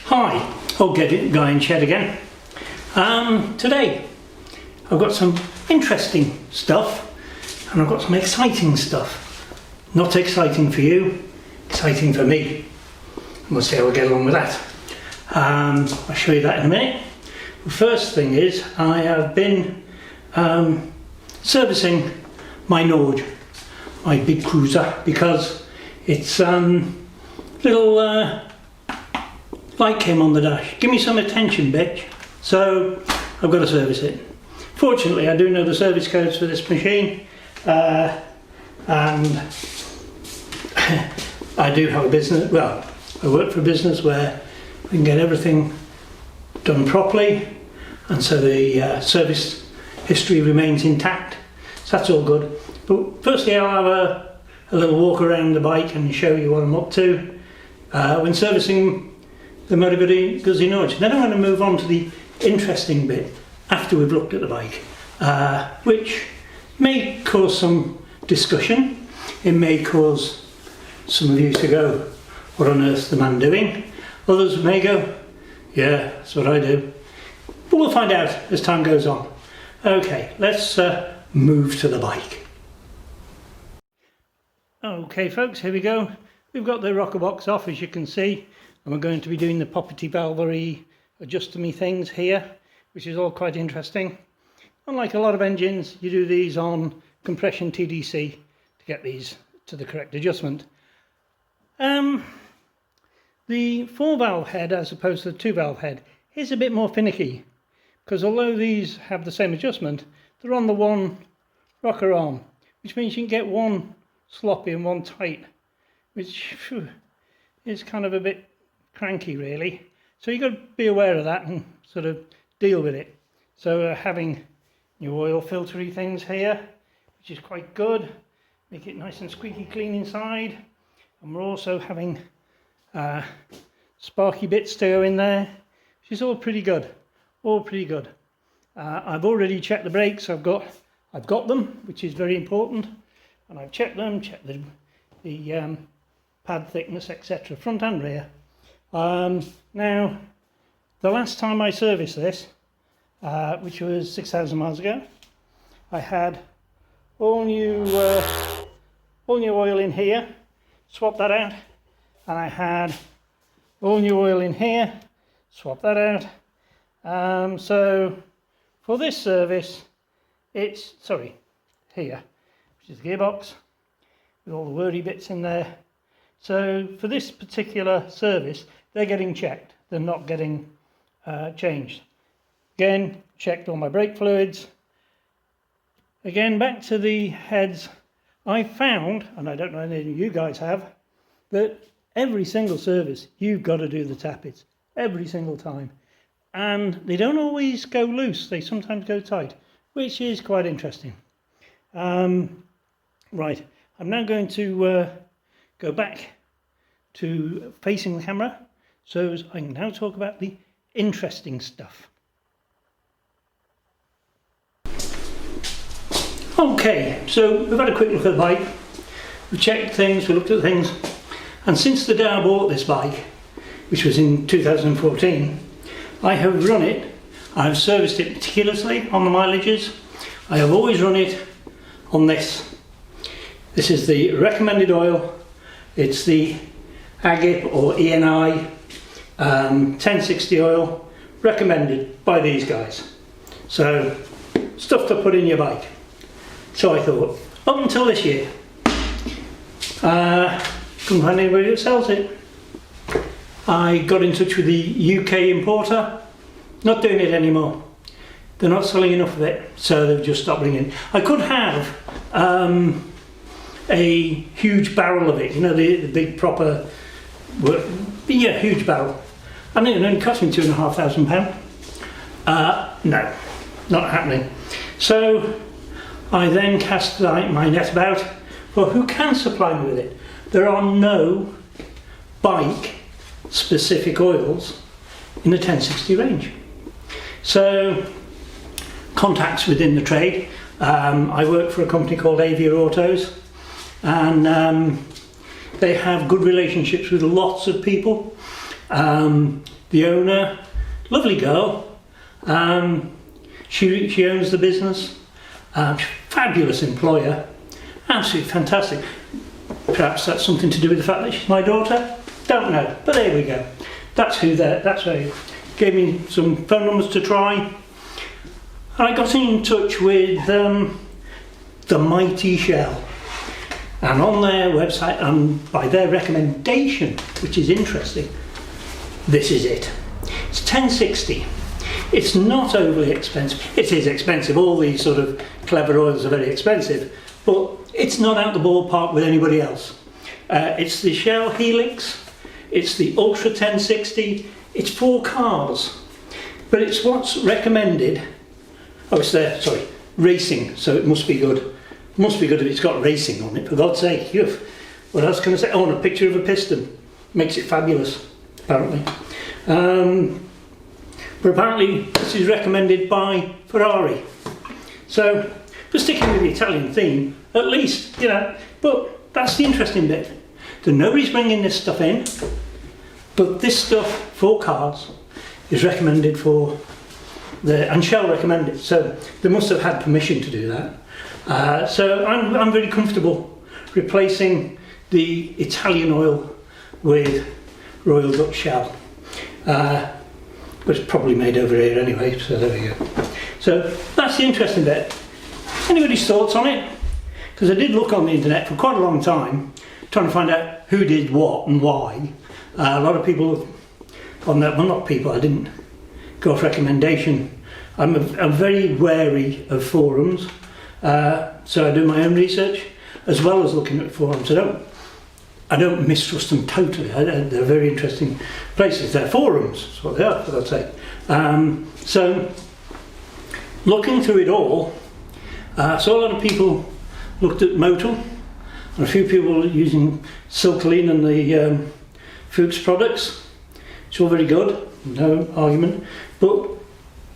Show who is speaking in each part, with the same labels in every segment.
Speaker 1: Hi, old Guy in Shed again. Today I've got some interesting stuff and I've got some exciting stuff. Not exciting for you, exciting for me. And we'll see how we get along with that. I'll show you that in a minute. The first thing is I have been servicing my Norge, my big cruiser, because it's little light came on the dash. Give me some attention, bitch. So I've got to service it. Fortunately, I do know the service codes for this machine, and I do have a business. Well, I work for a business where we can get everything done properly, and so the service history remains intact. So that's all good. But firstly, I'll have a little walk around the bike and show you what I'm up to when servicing the Motor Guzzis Norge. Then I'm going to move on to the interesting bit after we've looked at the bike, which may cause some discussion. It may cause some of you to go, what on earth's the man doing? Others may go, yeah, that's what I do. But we'll find out as time goes on. Okay, let's move to the bike. Okay folks, here we go. We've got the rocker box off, as you can see, and we're going to be doing the poppety valvery adjust-me things here, which is all quite interesting. Unlike a lot of engines, you do these on compression TDC to get these to the correct adjustment. The 4-valve head as opposed to the 2-valve head is a bit more finicky, because although these have the same adjustment, they're on the one rocker arm, which means you can get one sloppy and one tight, which is kind of a bit cranky really. So you've got to be aware of that and sort of deal with it. So having new oil filtery things here, which is quite good, make it nice and squeaky clean inside. And we're also having sparky bits to go in there, which is all pretty good, I've already checked the brakes. I've got them, which is very important, and I've checked the pad thickness, etc., front and rear. Now, the last time I serviced this, which was 6,000 miles ago, I had all new oil in here, swapped that out, and I had all new oil in here, swapped that out. So for this service, it's here, which is the gearbox with all the wordy bits in there. So for this particular service, they're getting checked. They're not getting changed. Again, checked all my brake fluids. Again, back to the heads. I found, and I don't know if any of you guys have, that every single service you've got to do the tappets every single time, and they don't always go loose. They sometimes go tight, which is quite interesting. Right, I'm now going to go back to facing the camera, so I can now talk about the interesting stuff. Okay, so we've had a quick look at the bike, we checked things, we looked at things, and since the day I bought this bike, which was in 2014, I have run it, I've serviced it meticulously on the mileages. I have always run it on this. This is the recommended oil. It's the Agip or ENI 1060 oil, recommended by these guys. So, stuff to put in your bike. So I thought, up until this year, couldn't find anybody that sells it. I got in touch with the UK importer, not doing it anymore. They're not selling enough of it, so they've just stopped bringing it. I could have a huge barrel of it, you know, the big proper, yeah, huge barrel. And it only cost me £2,500. No, not happening. So I then cast my net about for who can supply me with it. There are no bike specific oils in the 1060 range. So contacts within the trade. I work for a company called Avia Autos, and they have good relationships with lots of people. the owner, lovely girl. She owns the business. Fabulous employer, absolutely fantastic. Perhaps that's something to do with the fact that she's my daughter. Don't know, but there we go. That's who that. That's who gave me some phone numbers to try. I got in touch with the Mighty Shell, and on their website, and by their recommendation, which is interesting, this is it. It's 1060. It's not overly expensive. It is expensive. All these sort of clever oils are very expensive, but it's not out the ballpark with anybody else. It's the Shell Helix. It's the Ultra 1060. It's for cars, but it's what's recommended. Oh, it's there. Sorry, racing. So it must be good. Must be good if it's got racing on it. For God's sake, what else can I say? Oh, and a picture of a piston makes it fabulous. Apparently. But apparently this is recommended by Ferrari. So, for sticking with the Italian theme, at least, you know, but that's the interesting bit. That nobody's bringing this stuff in, but this stuff for cars is recommended for and Shell recommended. So they must have had permission to do that. So I'm very comfortable replacing the Italian oil with Royal Dutch Shell. But it's probably made over here anyway, so there we go. So that's the interesting bit. Anybody's thoughts on it? Because I did look on the internet for quite a long time, trying to find out who did what and why. A lot of people on that, well, not people, I didn't go off recommendation. I'm very wary of forums, so I do my own research as well as looking at forums. I don't mistrust them totally. They're very interesting places. They're forums, that's what they are, for God's sake. So, looking through it all, I saw a lot of people looked at Motul, and a few people using Silkaline and the Fuchs products. It's all very good, no argument, but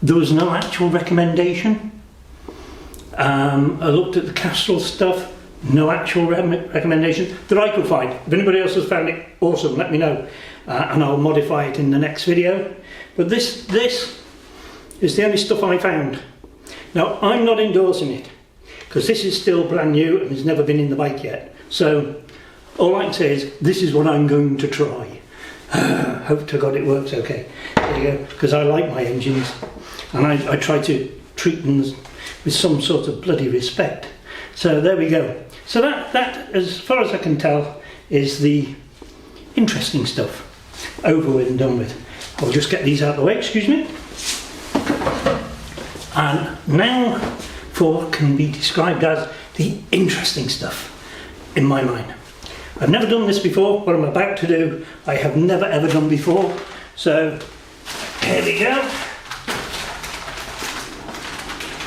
Speaker 1: there was no actual recommendation. I looked at the Castrol stuff. No actual recommendation that I could find. If anybody else has found it, awesome, let me know, and I'll modify it in the next video. But this is the only stuff I found. Now, I'm not endorsing it, because this is still brand new and has never been in the bike yet. So all I can say is this is what I'm going to try. Hope to God it works okay. There you go, because I like my engines, and I try to treat them with some sort of bloody respect. So there we go. So that, as far as I can tell, is the interesting stuff over with and done with. I'll just get these out of the way, excuse me. And now for what can be described as the interesting stuff in my mind. I've never done this before. What I'm about to do, I have never ever done before. So here we go.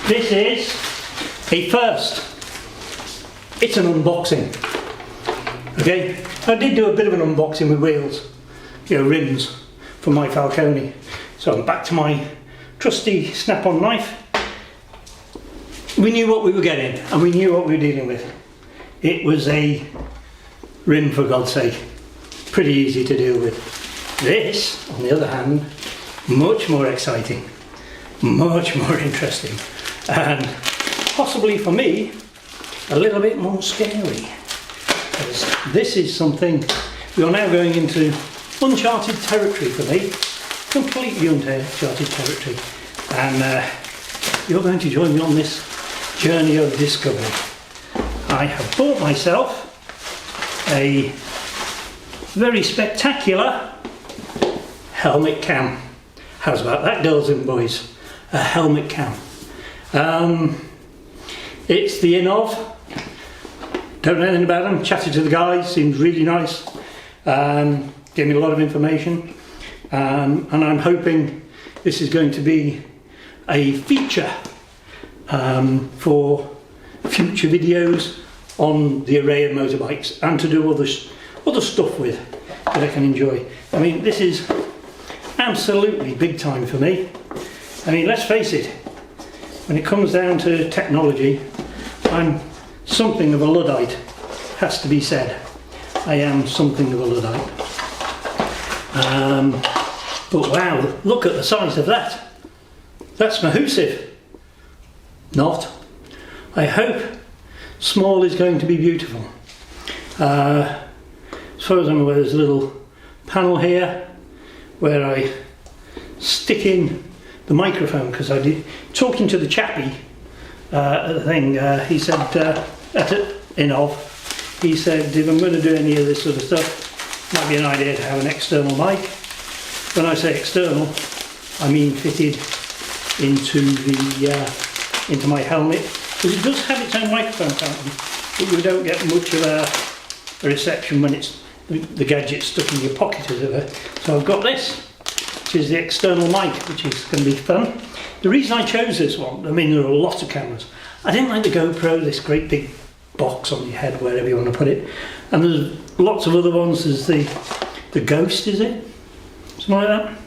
Speaker 1: This is a first. It's an unboxing. Okay, I did do a bit of an unboxing with wheels, you know, rims for my Falcone. So I'm back to my trusty snap-on knife. We knew what we were getting, and we knew what we were dealing with. It was a rim, for God's sake. Pretty easy to deal with. This, on the other hand, much more exciting, much more interesting, and possibly for me, a little bit more scary, because this is something, we are now going into uncharted territory for me, completely uncharted territory, and you're going to join me on this journey of discovery. I have bought myself a very spectacular helmet cam. How's about that, girls and boys? A helmet cam. It's the Innov. Don't know anything about them, chatted to the guys, seems really nice, gave me a lot of information, and I'm hoping this is going to be a feature for future videos on the array of motorbikes, and to do other stuff with that I can enjoy. I mean, this is absolutely big time for me. I mean, let's face it, when it comes down to technology, I'm something of a Luddite, has to be said. I am something of a Luddite. But wow, look at the size of that. That's mahoosive. Not. I hope small is going to be beautiful. As far as I'm aware, there's a little panel here where I stick in the microphone, because I did talking to the chappie at the thing. He said he said if I'm going to do any of this sort of stuff, it might be an idea to have an external mic. When I say external, I mean fitted into my helmet, because it does have its own microphone fountain, but you don't get much of a reception when it's the gadget stuck in your pocket, as it were. So I've got this, which is the external mic, which is going to be fun. The reason I chose this one, I mean, there are lots of cameras. I didn't like the GoPro, this great big box on your head, wherever you want to put it. And there's lots of other ones. There's the Ghost, is it? Something like that.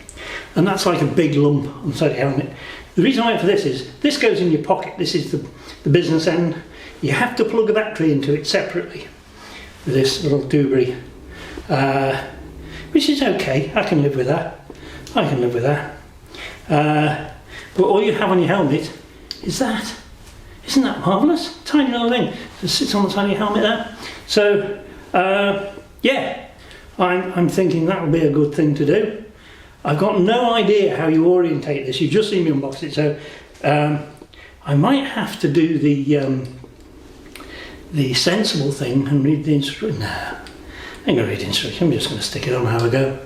Speaker 1: And that's like a big lump on the side of your helmet. The reason I went for this is, this goes in your pocket. This is the business end. You have to plug a battery into it separately with this little doobry, which is okay. I can live with that. I can live with that. But all you have on your helmet is that. Isn't that marvellous? Tiny little thing that sits on the side of your helmet there. So, yeah, I'm thinking that would be a good thing to do. I've got no idea how you orientate this. You've just seen me unbox it, so I might have to do the sensible thing and read the instructions. Nah, I ain't going to read the instructions. I'm just going to stick it on how I go.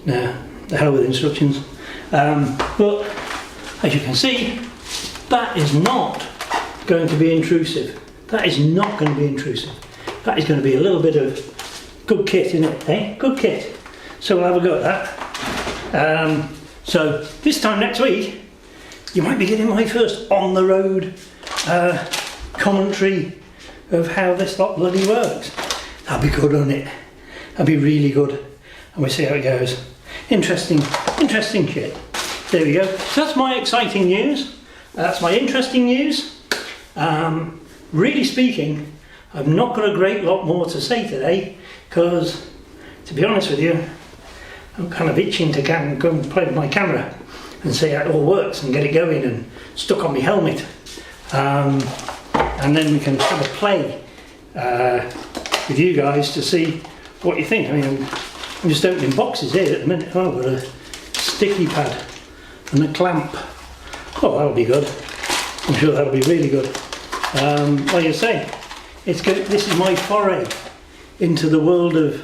Speaker 1: Nah, the hell with instructions. But as you can see, that is not going to be intrusive. That is not going to be intrusive. That is going to be a little bit of good kit in it, eh? Good kit. So we'll have a go at that. So this time next week, you might be getting my first on the road commentary of how this lot bloody works. That'll be good, won't it? That'll be really good. And we'll see how it goes. Interesting shit. There we go. So that's my exciting news. That's my interesting news. Really speaking, I've not got a great lot more to say today, because, to be honest with you, I'm kind of itching to go and play with my camera and see how it all works and get it going and stuck on my helmet. And then we can have a play with you guys to see what you think. I mean, I'm just opening boxes here at the minute. Oh, I've got a sticky pad and a clamp. Oh, that'll be good. I'm sure that'll be really good. Like I say, this is my foray into the world of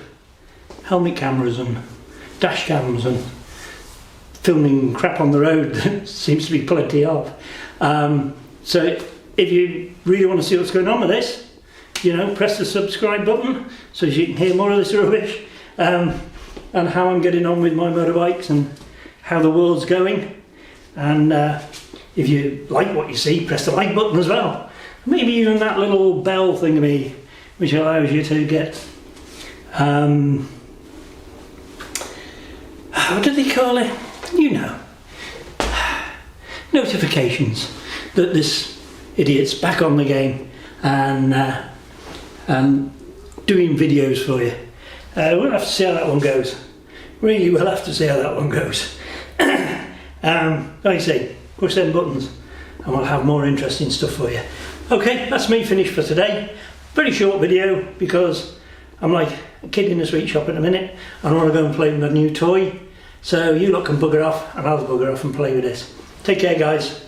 Speaker 1: helmet cameras and dash cams and filming crap on the road that seems to be plenty of. So if you really want to see what's going on with this, you know, press the subscribe button so you can hear more of this rubbish, and how I'm getting on with my motorbikes and how the world's going. And if you like what you see, press the like button as well. Maybe even that little bell thingy, which allows you to get what do they call it? You know, notifications that this idiot's back on the game and doing videos for you. We'll have to see how that one goes. Really, we'll have to see how that one goes. Like I say, push them buttons and we'll have more interesting stuff for you. Okay, that's me finished for today. Very short video, because I'm like a kid in a sweet shop at the minute and I want to go and play with my new toy. So you lot can bugger off and I'll bugger off and play with this. Take care, guys.